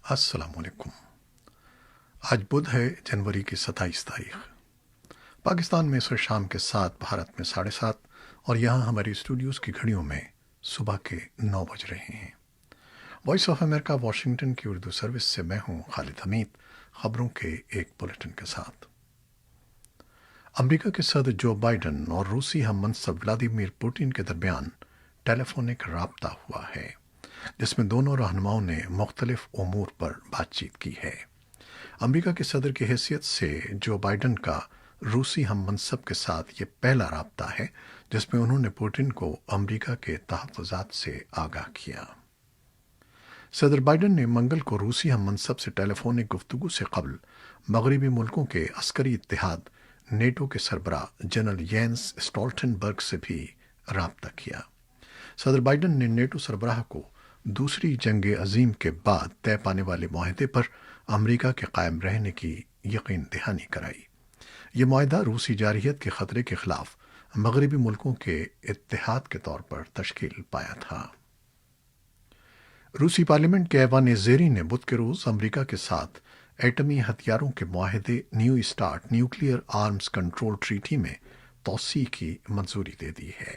السلام علیکم۔ آج بدھ ہے، جنوری کی 27 تاریخ۔ پاکستان میں اس وقت شام کے 7، بھارت میں 7:30، اور یہاں ہماری اسٹوڈیوز کی گھڑیوں میں صبح کے 9 بج رہے ہیں۔ وائس آف امریکہ واشنگٹن کی اردو سروس سے میں ہوں خالد حمید، خبروں کے ایک بلیٹن کے ساتھ۔ امریکہ کے صدر جو بائیڈن اور روسی ہم منصب ولادیمیر پوٹن کے درمیان ٹیلی فونک رابطہ ہوا ہے، جس میں دونوں رہنماؤں نے مختلف امور پر بات چیت کی ہے۔ امریکہ کے صدر کی حیثیت سے جو بائیڈن کا روسی ہم منصب کے ساتھ یہ پہلا رابطہ ہے جس میں انہوں نے پوٹن کو امریکہ کے تحفظات سے آگاہ کیا۔ صدر بائیڈن نے منگل کو روسی ہم منصب سے ٹیلی فونک گفتگو سے قبل مغربی ملکوں کے عسکری اتحاد نیٹو کے سربراہ جنرل یینس اسٹولٹنبرگ سے بھی رابطہ کیا۔ صدر بائیڈن نے نیٹو سربراہ کو دوسری جنگ عظیم کے بعد طے پانے والے معاہدے پر امریکہ کے قائم رہنے کی یقین دہانی کرائی۔ یہ معاہدہ روسی جارحیت کے خطرے کے خلاف مغربی ملکوں کے اتحاد کے طور پر تشکیل پایا تھا۔ روسی پارلیمنٹ کے ایوان زیریں نے بدھ کے روز امریکہ کے ساتھ ایٹمی ہتھیاروں کے معاہدے new start nuclear arms control treaty میں توسیع کی منظوری دے دی ہے۔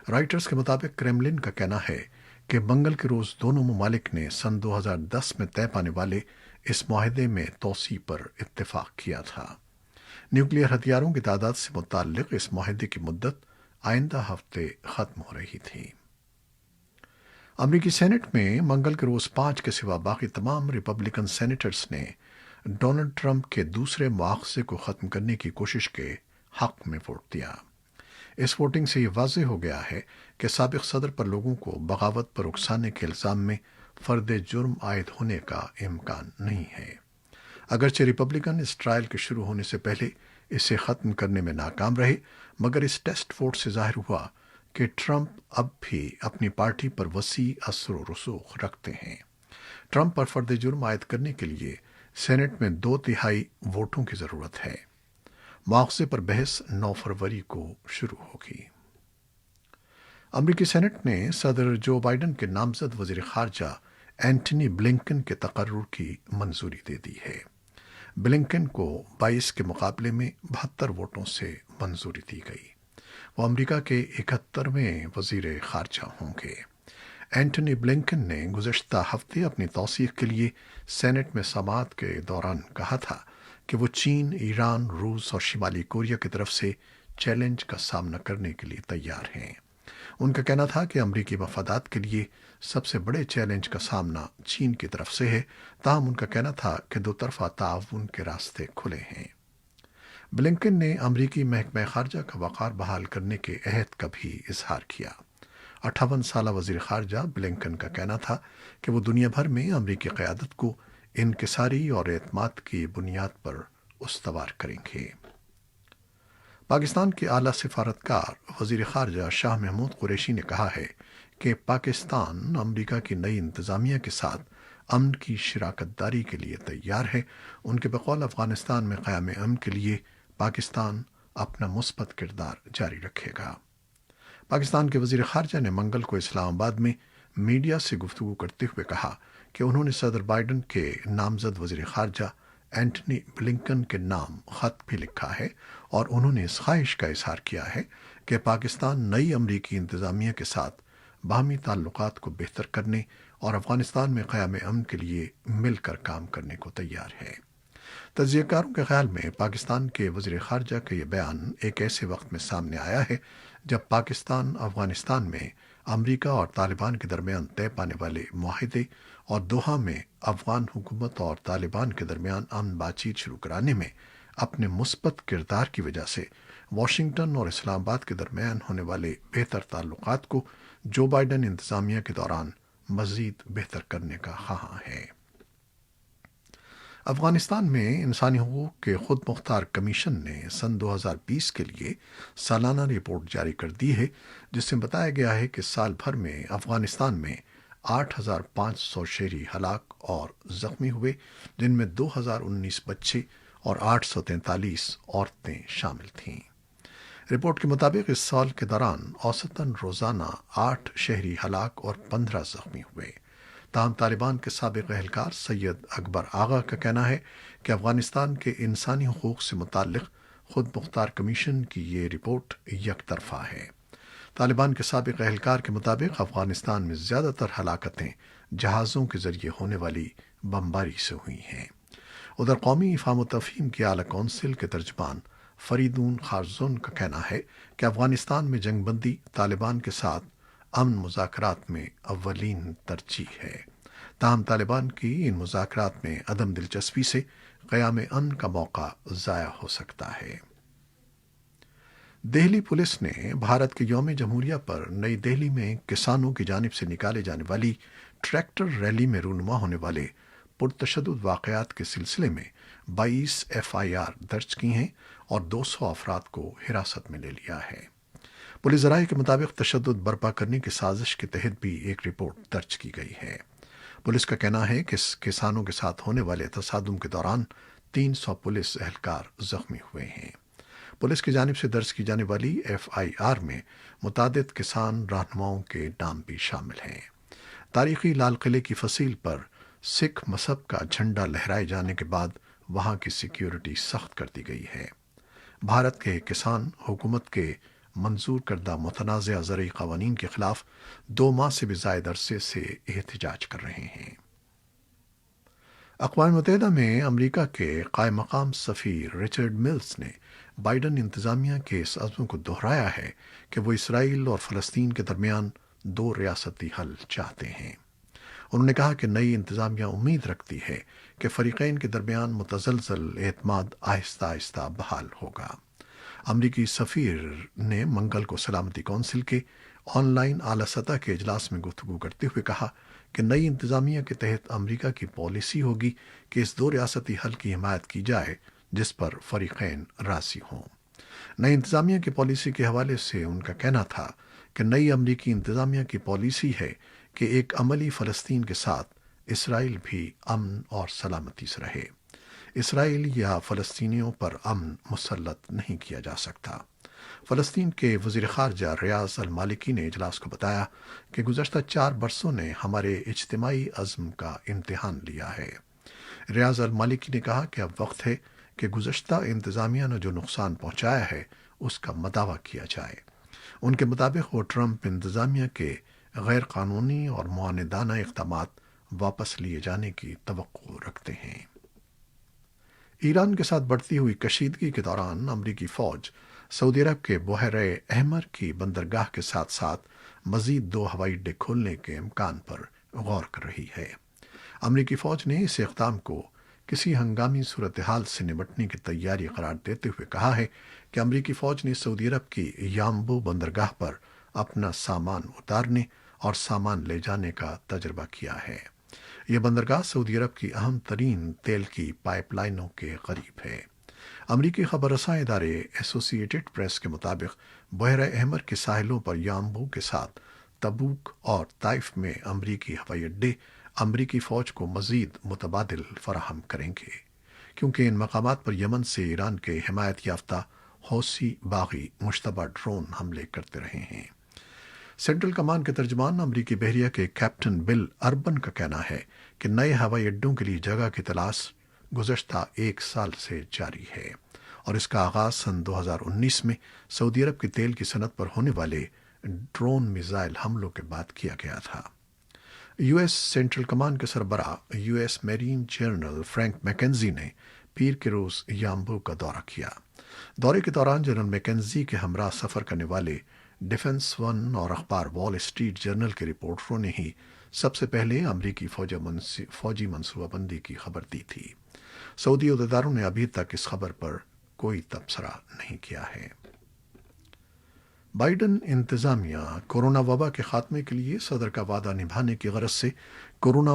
رائٹرز کے مطابق کریملن کا کہنا ہے کہ منگل کے روز دونوں ممالک نے سن 2010 میں طے پانے والے اس معاہدے میں توسیع پر اتفاق کیا تھا۔ نیوکلیئر ہتھیاروں کی تعداد سے متعلق اس معاہدے کی مدت آئندہ ہفتے ختم ہو رہی تھی۔ امریکی سینٹ میں منگل کے روز 5 کے سوا باقی تمام ریپبلکن سینیٹرز نے ڈونلڈ ٹرمپ کے دوسرے مواخذے کو ختم کرنے کی کوشش کے حق میں ووٹ دیا۔ اس ووٹنگ سے یہ واضح ہو گیا ہے کہ سابق صدر پر لوگوں کو بغاوت پر اکسانے کے الزام میں فرد جرم عائد ہونے کا امکان نہیں ہے۔ اگرچہ ریپبلکن اس ٹرائل کے شروع ہونے سے پہلے اسے ختم کرنے میں ناکام رہے، مگر اس ٹیسٹ ووٹ سے ظاہر ہوا کہ ٹرمپ اب بھی اپنی پارٹی پر وسیع اثر و رسوخ رکھتے ہیں۔ ٹرمپ پر فرد جرم عائد کرنے کے لیے سینٹ میں 2/3 ووٹوں کی ضرورت ہے۔ مواخذے پر بحث 9 فروری کو شروع ہوگی۔ امریکی سینٹ نے صدر جو بائیڈن کے نامزد وزیر خارجہ اینٹنی بلنکن کے تقرر کی منظوری دے دی ہے۔ بلنکن کو 22 کے مقابلے میں 72 ووٹوں سے منظوری دی گئی۔ وہ امریکہ کے 71ویں وزیر خارجہ ہوں گے۔ اینٹنی بلنکن نے گزشتہ ہفتے اپنی توثیق کے لیے سینٹ میں سماعت کے دوران کہا تھا کہ وہ چین، ایران، روس اور شمالی کوریا کی طرف سے چیلنج کا سامنا کرنے کے لیے تیار ہیں۔ ان کا کہنا تھا کہ امریکی مفادات کے لیے سب سے بڑے چیلنج کا سامنا چین کی طرف سے ہے، تاہم ان کا کہنا تھا کہ دو طرفہ تعاون کے راستے کھلے ہیں۔ بلنکن نے امریکی محکمہ خارجہ کا وقار بحال کرنے کے عہد کا بھی اظہار کیا۔ 58 سالہ وزیر خارجہ بلنکن کا کہنا تھا کہ وہ دنیا بھر میں امریکی قیادت کو انکساری اور اعتماد کی بنیاد پر استوار کریں گے۔ پاکستان کے اعلیٰ سفارتکار وزیر خارجہ شاہ محمود قریشی نے کہا ہے کہ پاکستان امریکہ کی نئی انتظامیہ کے ساتھ امن کی شراکت داری کے لیے تیار ہے۔ ان کے بقول افغانستان میں قیام امن کے لیے پاکستان اپنا مثبت کردار جاری رکھے گا۔ پاکستان کے وزیر خارجہ نے منگل کو اسلام آباد میں میڈیا سے گفتگو کرتے ہوئے کہا کہ انہوں نے صدر بائیڈن کے نامزد وزیر خارجہ اینٹنی بلنکن کے نام خط بھی لکھا ہے، اور انہوں نے اس خواہش کا اظہار کیا ہے کہ پاکستان نئی امریکی انتظامیہ کے ساتھ باہمی تعلقات کو بہتر کرنے اور افغانستان میں قیام امن کے لیے مل کر کام کرنے کو تیار ہے۔ تجزیہ کاروں کے خیال میں پاکستان کے وزیر خارجہ کا یہ بیان ایک ایسے وقت میں سامنے آیا ہے جب پاکستان افغانستان میں امریکہ اور طالبان کے درمیان طے پانے والے معاہدے اور دوحہ میں افغان حکومت اور طالبان کے درمیان امن بات چیت شروع کرانے میں اپنے مثبت کردار کی وجہ سے واشنگٹن اور اسلام آباد کے درمیان ہونے والے بہتر تعلقات کو جو بائیڈن انتظامیہ کے دوران مزید بہتر کرنے کا خواہاں ہے۔ افغانستان میں انسانی حقوق کے خود مختار کمیشن نے سن 2020 کے لیے سالانہ رپورٹ جاری کر دی ہے، جس میں بتایا گیا ہے کہ سال بھر میں افغانستان میں 8,500 شہری ہلاک اور زخمی ہوئے، جن میں 2,019 بچے اور 843 عورتیں شامل تھیں۔ رپورٹ کے مطابق اس سال کے دوران اوسطاً روزانہ 8 شہری ہلاک اور 15 زخمی ہوئے۔ تاہم طالبان کے سابق اہلکار سید اکبر آغا کا کہنا ہے کہ افغانستان کے انسانی حقوق سے متعلق خود مختار کمیشن کی یہ رپورٹ یک طرفہ ہے۔ طالبان کے سابق اہلکار کے مطابق افغانستان میں زیادہ تر ہلاکتیں جہازوں کے ذریعے ہونے والی بمباری سے ہوئی ہیں۔ ادھر قومی افہام و تفہیم کی اعلیٰ کونسل کے ترجمان فریدون خارزون کا کہنا ہے کہ افغانستان میں جنگ بندی طالبان کے ساتھ امن مذاکرات میں اولین ترجیح ہے، تاہم طالبان کی ان مذاکرات میں عدم دلچسپی سے قیام امن کا موقع ضائع ہو سکتا ہے۔ دہلی پولیس نے بھارت کے یوم جمہوریہ پر نئی دہلی میں کسانوں کی جانب سے نکالے جانے والی ٹریکٹر ریلی میں رونما ہونے والے پرتشدد واقعات کے سلسلے میں 22 FIR درج کی ہیں اور 200 افراد کو حراست میں لے لیا ہے۔ پولیس ذرائع کے مطابق تشدد برپا کرنے کی سازش کے تحت بھی ایک رپورٹ درج کی گئی ہے۔ پولیس کا کہنا ہے کہ کسانوں کے ساتھ ہونے والے تصادم کے دوران 300 پولیس اہلکار زخمی ہوئے ہیں۔ پولیس کی جانب سے درج کی جانے والی FIR میں متعدد کسان رہنماؤں کے نام بھی شامل ہیں۔ تاریخی لال قلعے کی فصیل پر سکھ مذہب کا جھنڈا لہرائے جانے کے بعد وہاں کی سیکیورٹی سخت کر دی گئی ہے۔ بھارت کے کسان حکومت کے منظور کردہ متنازع زرعی قوانین کے خلاف 2 ماہ سے بھی زائد عرصے سے احتجاج کر رہے ہیں۔ اقوام متحدہ میں امریکہ کے قائم مقام سفیر رچرڈ ملز نے بائیڈن انتظامیہ کے اس عزم کو دہرایا ہے کہ وہ اسرائیل اور فلسطین کے درمیان 2 ریاستی حل چاہتے ہیں۔ انہوں نے کہا کہ نئی انتظامیہ امید رکھتی ہے کہ فریقین کے درمیان متزلزل اعتماد آہستہ آہستہ بحال ہوگا۔ امریکی سفیر نے منگل کو سلامتی کونسل کے آن لائن اعلیٰ سطح کے اجلاس میں گفتگو کرتے ہوئے کہا کہ نئی انتظامیہ کے تحت امریکہ کی پالیسی ہوگی کہ اس 2 ریاستی حل کی حمایت کی جائے جس پر فریقین راضی ہوں۔ نئی انتظامیہ کی پالیسی کے حوالے سے ان کا کہنا تھا کہ نئی امریکی انتظامیہ کی پالیسی ہے کہ ایک عملی فلسطین کے ساتھ اسرائیل بھی امن اور سلامتی سے رہے۔ اسرائیل یا فلسطینیوں پر امن مسلط نہیں کیا جا سکتا۔ فلسطین کے وزیر خارجہ ریاض المالکی نے اجلاس کو بتایا کہ گزشتہ 4 برسوں نے ہمارے اجتماعی عزم کا امتحان لیا ہے۔ ریاض المالکی نے کہا کہ اب وقت ہے کہ گزشتہ انتظامیہ نے جو نقصان پہنچایا ہے اس کا مداوع کیا جائے۔ ان کے مطابق وہ ٹرمپ انتظامیہ کے غیر قانونی اور معاندانہ اقدامات واپس لیے جانے کی توقع رکھتے ہیں۔ ایران کے ساتھ بڑھتی ہوئی کشیدگی کے دوران امریکی فوج سعودی عرب کے بحیرہ احمر کی بندرگاہ کے ساتھ ساتھ مزید 2 ہوائی اڈے کھولنے کے امکان پر غور کر رہی ہے۔ امریکی فوج نے اس اقدام کو کسی ہنگامی صورتحال سے نمٹنے کی تیاری قرار دیتے ہوئے کہا ہے کہ امریکی فوج نے سعودی عرب کی یامبو بندرگاہ پر اپنا سامان اتارنے اور سامان لے جانے کا تجربہ کیا ہے۔ یہ بندرگاہ سعودی عرب کی اہم ترین تیل کی پائپ لائنوں کے قریب ہے۔ امریکی خبر رساں ادارے ایسوسی ایٹڈ پریس کے مطابق بحیرہ احمر کے ساحلوں پر یامبو کے ساتھ تبوک اور طائف میں امریکی ہوائی اڈے امریکی فوج کو مزید متبادل فراہم کریں گے، کیونکہ ان مقامات پر یمن سے ایران کے حمایت یافتہ حوثی باغی مشتبہ ڈرون حملے کرتے رہے ہیں۔ سینٹرل کمان کے ترجمان امریکی بحریہ کے کیپٹن بل اربن کا کہنا ہے کہ نئے ہوائی اڈوں کے لیے جگہ کی تلاش گزشتہ 1 سال سے جاری ہے اور اس کا آغاز سن 2019 میں سعودی عرب کی تیل کی صنعت پر ہونے والے ڈرون میزائل حملوں کے بعد کیا گیا تھا۔ US سینٹرل کمان کے سربراہ US marine general Frank Mackenzie نے پیر کے روز یامبو کا دورہ کیا۔ دورے کے دوران جنرل میکنزی کے ہمراہ سفر کرنے والے ڈیفنس ون اور اخبار وال اسٹریٹ جرنل کے رپورٹروں نے ہی سب سے پہلے امریکی فوجی منصوبہ بندی کی خبر دی تھی۔ سعودی عہدیداروں نے ابھی تک اس خبر پر کوئی تبصرہ نہیں کیا ہے۔ بائیڈن انتظامیہ کورونا وبا کے خاتمے کے لیے صدر کا وعدہ نبھانے کی غرض سے کورونا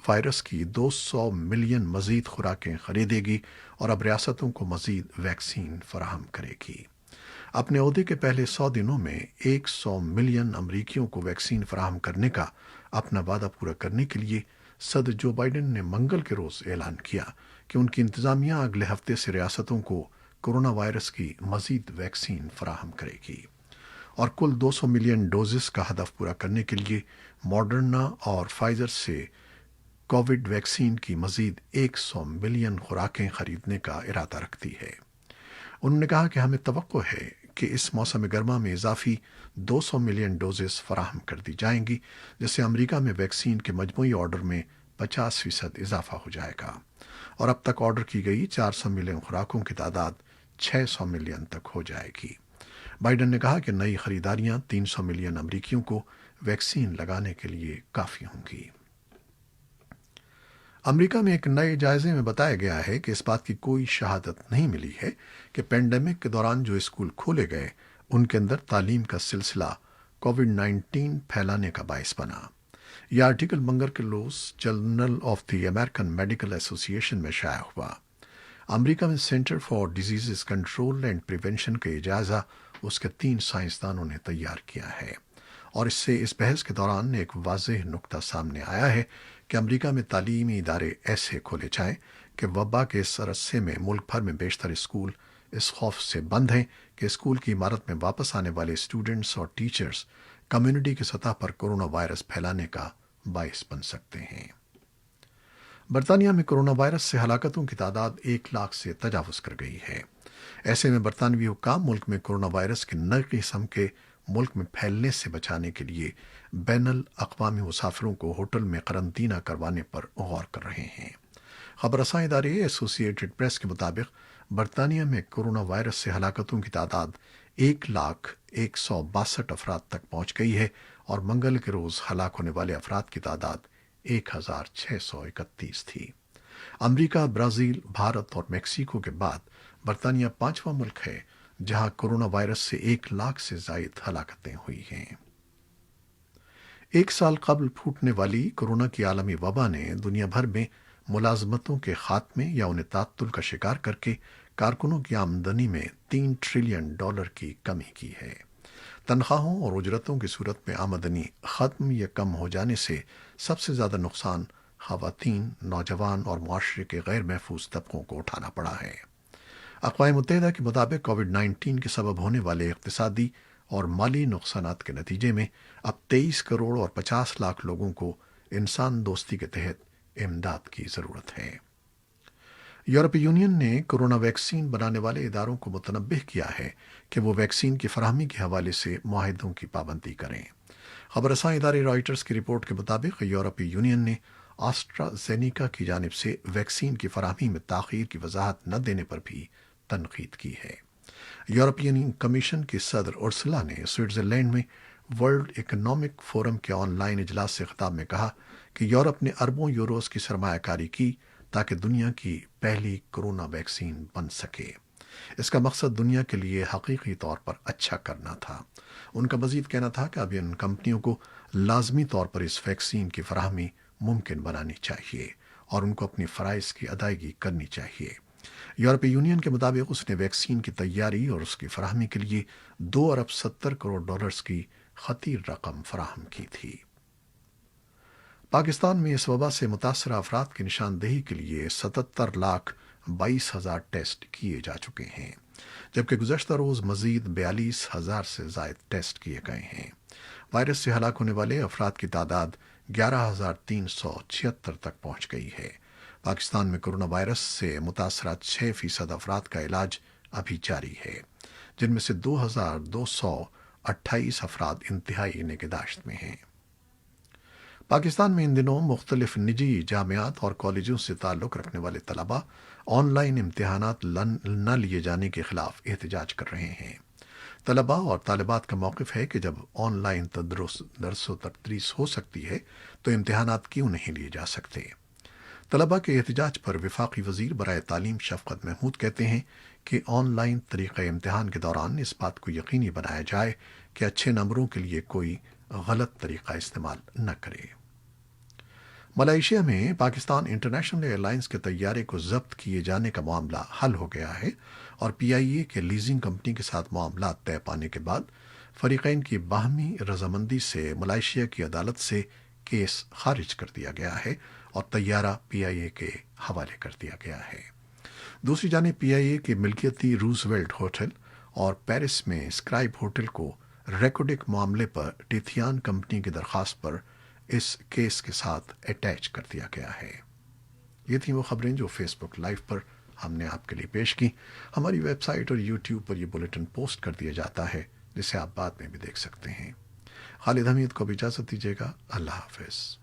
وائرس کی 200 ملین مزید خوراکیں خریدے گی اور اب ریاستوں کو مزید ویکسین فراہم کرے گی۔ اپنے عہدے کے پہلے 100 دنوں میں 100 ملین امریکیوں کو ویکسین فراہم کرنے کا اپنا وعدہ پورا کرنے کے لیے صدر جو بائیڈن نے منگل کے روز اعلان کیا کہ ان کی انتظامیہ اگلے ہفتے سے ریاستوں کو کورونا وائرس کی مزید ویکسین فراہم کرے گی اور کل 200 ملین ڈوزز کا ہدف پورا کرنے کے لیے ماڈرنا اور فائزر سے کووڈ ویکسین کی مزید 100 ملین خوراکیں خریدنے کا ارادہ رکھتی ہے۔ انہوں نے کہا کہ ہمیں توقع ہے کہ اس موسم گرما میں اضافی 200 ملین ڈوزز فراہم کر دی جائیں گی، جس سے امریکہ میں ویکسین کے مجموعی آرڈر میں 50% اضافہ ہو جائے گا، اور اب تک آرڈر کی گئی 400 ملین خوراکوں کی تعداد 600 ملین تک ہو جائے گی۔ بائیڈن نے کہا کہ نئی خریداریاں 300 ملین امریکیوں کو ویکسین لگانے کے لیے کافی ہوں گی۔ امریکہ میں ایک نئے جائزے میں بتایا گیا ہے کہ اس بات کی کوئی شہادت نہیں ملی ہے کہ پینڈیمک کے دوران جو اسکول کھولے گئے ان کے اندر تعلیم کا سلسلہ کووڈ 19 پھیلانے کا باعث بنا۔ یہ آرٹیکل منگر کے روز journal of the American medical association میں شائع ہوا۔ امریکہ میں center for disease control and prevention کا یہ جائزہ اس کے 3 سائنسدانوں نے تیار کیا ہے، اور اس سے اس بحث کے دوران ایک واضح نقطہ سامنے آیا ہے کہ امریکہ میں تعلیمی ادارے ایسے کھولے جائیں کہ وبا کے اس عرصے میں ملک بھر میں بیشتر اسکول اس خوف سے بند ہیں کہ اسکول کی عمارت میں واپس آنے والے اسٹوڈنٹس اور ٹیچرز کمیونٹی کی سطح پر کرونا وائرس پھیلانے کا باعث بن سکتے ہیں۔ برطانیہ میں کرونا وائرس سے ہلاکتوں کی تعداد 1 لاکھ سے تجاوز کر گئی ہے۔ ایسے میں برطانوی حکام ملک میں کرونا وائرس کے نئی قسم کے ملک میں پھیلنے سے بچانے کے لیے بین الاقوامی مسافروں کو ہوٹل میں قرنطینہ کروانے پر غور کر رہے ہیں۔ خبر رساں ادارے ایسوسی ایٹڈ پریس کے مطابق برطانیہ میں کرونا وائرس سے ہلاکتوں کی تعداد 1,162 افراد تک پہنچ گئی ہے، اور منگل کے روز ہلاک ہونے والے افراد کی تعداد 1,631 تھی۔ امریکہ، برازیل، بھارت اور میکسیکو کے بعد برطانیہ 5واں ملک ہے جہاں کرونا وائرس سے 1 لاکھ سے زائد ہلاکتیں ہوئی ہیں۔ 1 سال قبل پھوٹنے والی کورونا کی عالمی وبا نے دنیا بھر میں ملازمتوں کے خاتمے یا انہیں تعطل کا شکار کر کے کارکنوں کی آمدنی میں $3 ٹریلین کی کمی کی ہے۔ تنخواہوں اور اجرتوں کی صورت میں آمدنی ختم یا کم ہو جانے سے سب سے زیادہ نقصان خواتین، نوجوان اور معاشرے کے غیر محفوظ طبقوں کو اٹھانا پڑا ہے۔ اقوام متحدہ کے مطابق کووڈ 19 کے سبب ہونے والے اقتصادی اور مالی نقصانات کے نتیجے میں اب 23 کروڑ اور 50 لاکھ لوگوں کو انسان دوستی کے تحت امداد کی ضرورت ہے۔ یورپی یونین نے کورونا ویکسین بنانے والے اداروں کو متنبہ کیا ہے کہ وہ ویکسین کی فراہمی کے حوالے سے معاہدوں کی پابندی کریں۔ خبر رساں ادارے رائٹرز کی رپورٹ کے مطابق یورپی یونین نے آسٹرازینیکا کی جانب سے ویکسین کی فراہمی میں تاخیر کی وضاحت نہ دینے پر بھی تنقید کی ہے۔ یورپین کمیشن کی صدر ارسلا نے سوئٹزرلینڈ میں ورلڈ اکنامک فورم کے آن لائن اجلاس سے خطاب میں کہا کہ یورپ نے اربوں یوروز کی سرمایہ کاری کی تاکہ دنیا کی پہلی کورونا ویکسین بن سکے۔ اس کا مقصد دنیا کے لیے حقیقی طور پر اچھا کرنا تھا۔ ان کا مزید کہنا تھا کہ اب ان کمپنیوں کو لازمی طور پر اس ویکسین کی فراہمی ممکن بنانی چاہیے اور ان کو اپنی فرائض کی ادائیگی کرنی چاہیے۔ یورپی یونین کے مطابق اس نے ویکسین کی تیاری اور اس کی فراہمی کے لیے $2.70 ارب کی خطیر رقم فراہم کی تھی۔ پاکستان میں اس وبا سے متاثرہ افراد کی نشاندہی کے لیے 77,22,000 ٹیسٹ کیے جا چکے ہیں، جبکہ گزشتہ روز مزید 42,000 سے زائد ٹیسٹ کیے گئے ہیں۔ وائرس سے ہلاک ہونے والے افراد کی تعداد 11,376 تک پہنچ گئی ہے۔ پاکستان میں کورونا وائرس سے متاثرہ 6% افراد کا علاج ابھی جاری ہے، جن میں سے 2,228 افراد انتہائی نگہداشت میں ہیں۔ پاکستان میں ان دنوں مختلف نجی جامعات اور کالجوں سے تعلق رکھنے والے طلباء آن لائن امتحانات نہ لیے جانے کے خلاف احتجاج کر رہے ہیں۔ طلباء اور طالبات کا موقف ہے کہ جب آن لائن درس و تدریس ہو سکتی ہے تو امتحانات کیوں نہیں لیے جا سکتے۔ طلباء کے احتجاج پر وفاقی وزیر برائے تعلیم شفقت محمود کہتے ہیں کہ آن لائن طریقہ امتحان کے دوران اس بات کو یقینی بنایا جائے کہ اچھے نمبروں کے لیے کوئی غلط طریقہ استعمال نہ کرے۔ ملائیشیا میں پاکستان انٹرنیشنل ایئر لائنز کے طیارے کو ضبط کیے جانے کا معاملہ حل ہو گیا ہے، اور پی آئی اے کے لیزنگ کمپنی کے ساتھ معاملات طے پانے کے بعد فریقین کی باہمی رضامندی سے ملائیشیا کی عدالت سے کیس خارج کر دیا گیا ہے اور طیارہ پی آئی اے کے حوالے کر دیا گیا ہے۔ دوسری جانب پی آئی اے کے ملکیتی روزویلٹ ہوٹل اور پیرس میں اسکرائب ہوٹل کو ریکوڈک معاملے پر ٹیتھیان کمپنی کی درخواست پر اس کیس کے ساتھ اٹیچ کر دیا گیا ہے۔ یہ تھیں وہ خبریں جو فیس بک لائیو پر ہم نے آپ کے لیے پیش کی۔ ہماری ویب سائٹ اور یوٹیوب پر یہ بلیٹن پوسٹ کر دیا جاتا ہے، جسے آپ بعد میں بھی دیکھ سکتے ہیں۔ خالد حمید کو بھی اجازت دیجیے گا۔ اللہ حافظ۔